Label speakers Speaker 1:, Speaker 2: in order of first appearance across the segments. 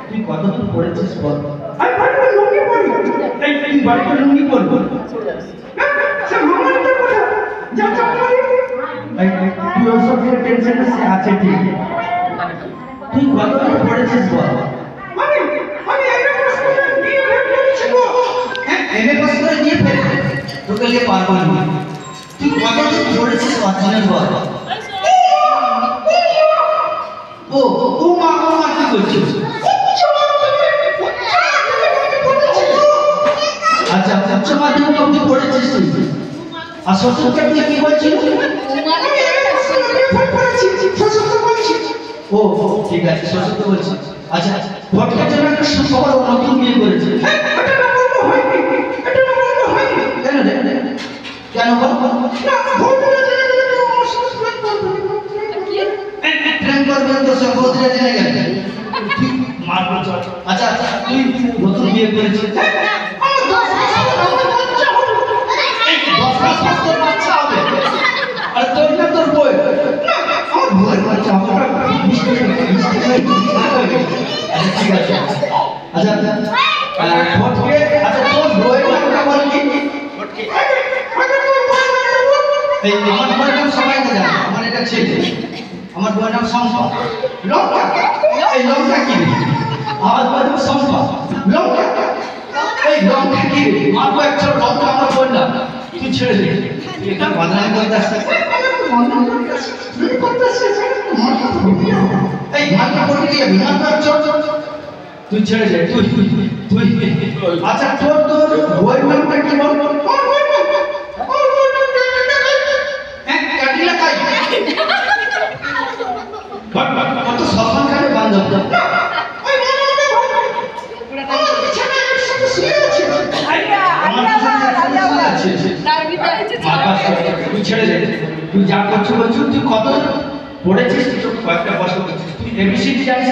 Speaker 1: তুই কতদূর পড়েছিস বল? আমি বাড়িতে লুঙ্গি পরি। এই তুই বাড়িতে লুঙ্গি পরবি? সে মামার কথা যা যা পরি। এই তুই ওসব নিয়ে টেনশন আছে ঠিক। তুই কতদূর পড়েছিস বল? আমি এমএ পাস করে নিয়ে ফেলেছি গো। এমএ পাস করে নিয়ে ফেলেছি? তোকে নিয়ে পারবো না। তুই কতদূর পড়েছিস অরিজিনাল বল? ও ও মা কি করছিস? আচ্ছা উচ্চ মাধ্যমিক অবধি পড়েছিস তুই? আর শ্বশুরকে তুই কি বলছিস? ও ঠিক আছে শ্বশুরকে বলছিস। আচ্ছা ভোটের জন্য একটা সুখবর নতুন বিয়ে করেছে। কেন রে? কেন বল? ট্রেন করবে তো সব ভোটে জেনে গেছে। আচ্ছা তুই নতুন বিয়ে করেছিস? 10 মাস তোর বাচ্চা হবে। আর তোর না তোর বই? আমার বই বাচ্চা হবে। ঠিক আছে। আচ্ছা ভোটকে আচ্ছা তোর বই নামটা বল কি? ভোটকে এই আমার বইয়ের নাম সবাই তো জানে। আমার এটা ছেলে। আমার বইয়ের নাম শম্পা। লঙ্কা এই লঙ্কা কি? আমার বইয়ের নাম শম্পা। লঙ্কা এই লঙ্কা কি? মারবো একটা লঙ্কা আমার বই না। তুই ছেড়ে দে। এটা বানায় বই দাস। এই মারটা পড়ে দিয়ে বিমানটা চল তুই ছেড়ে দে। তুই আচ্ছা তোর বইয়ের নামটা কি বল? কত সফল খানে বান্ধব তুই ছেড়ে দে। তুই যা করছো বলছো তুই কত পড়েছিস? তুই কয়েকটা বছর করছিস। তুই এবিসিডি জানিস?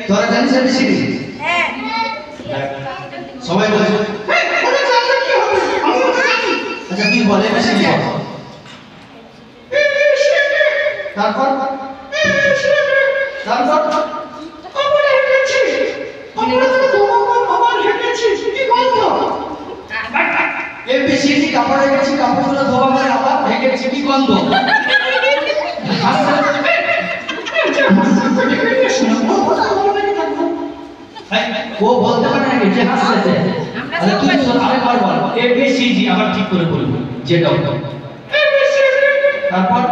Speaker 1: তোরা জানিস এবিসিডি? সবাই বলছে আচ্ছা তুই বলে এবিসিডি বল। তারপর এবিসিডি কাপড়ে গেছি কাপড়গুলো ধোয়া করে আবার ভেঙেছি কি গন্ধ? ও বলতে পারে নাকি যে হাসছে? আরে তুই আরেকবার বল এবিসিডি আবার ঠিক করে বলবি যেটা হতো। তারপর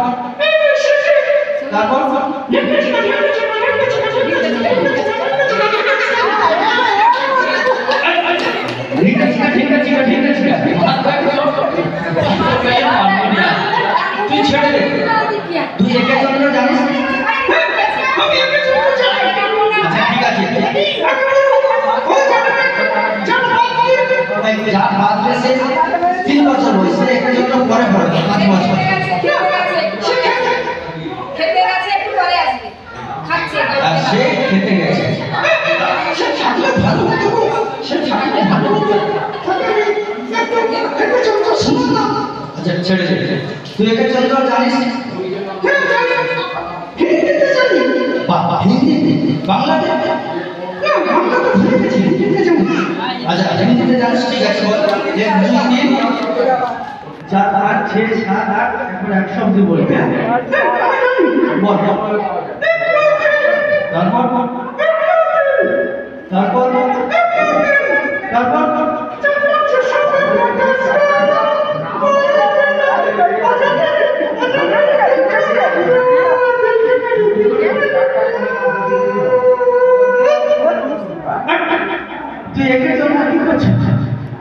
Speaker 1: তুই ছেড়ে দে। তুই একে চন্দ্র জানিস? আচ্ছা ঠিক আছে যা বাদলে সে 3 বছর বয়সে একে চন্দ্র পরে 5 বছর সে খেতে গেছে। আচ্ছা ছেড়ে দে। তুই একে চন্দ্র জানিস? হিন্দি বাংলাতে আচ্ছা হিন্দিতে জানিস? ঠিক আছে বল 1 2 3 4 5 6 7 8 এখন 100 অবধি বলবি। বল তারপর তুই একে জন্য কি করছিস?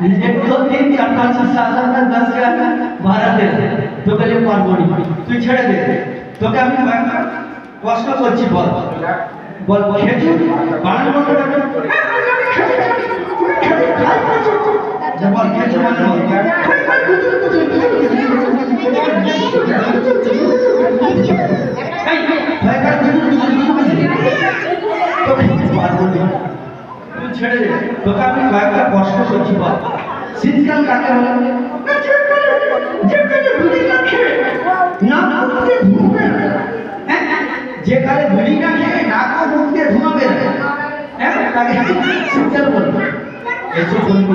Speaker 1: 1 2 3 4 5 6 7 8 10 11 12 13 তোকে যে পারবো না। তুই ছেড়ে দে। তোকে আমি কষ্ট করছি বল খেজুর বানানো বলতে বল খেজুর বানানো তুই ছেড়ে দে। তোকে আমি কয়েকটা কষ্ট করছি বল শীতকাল কাকে বলে? না বিড়ি না খেয়ে নাক ও মুখ দিয়ে ধোঁয়া বেরোয়, হ্যাঁ তাকে সিঙ্গেল বলবো। এসব বলবো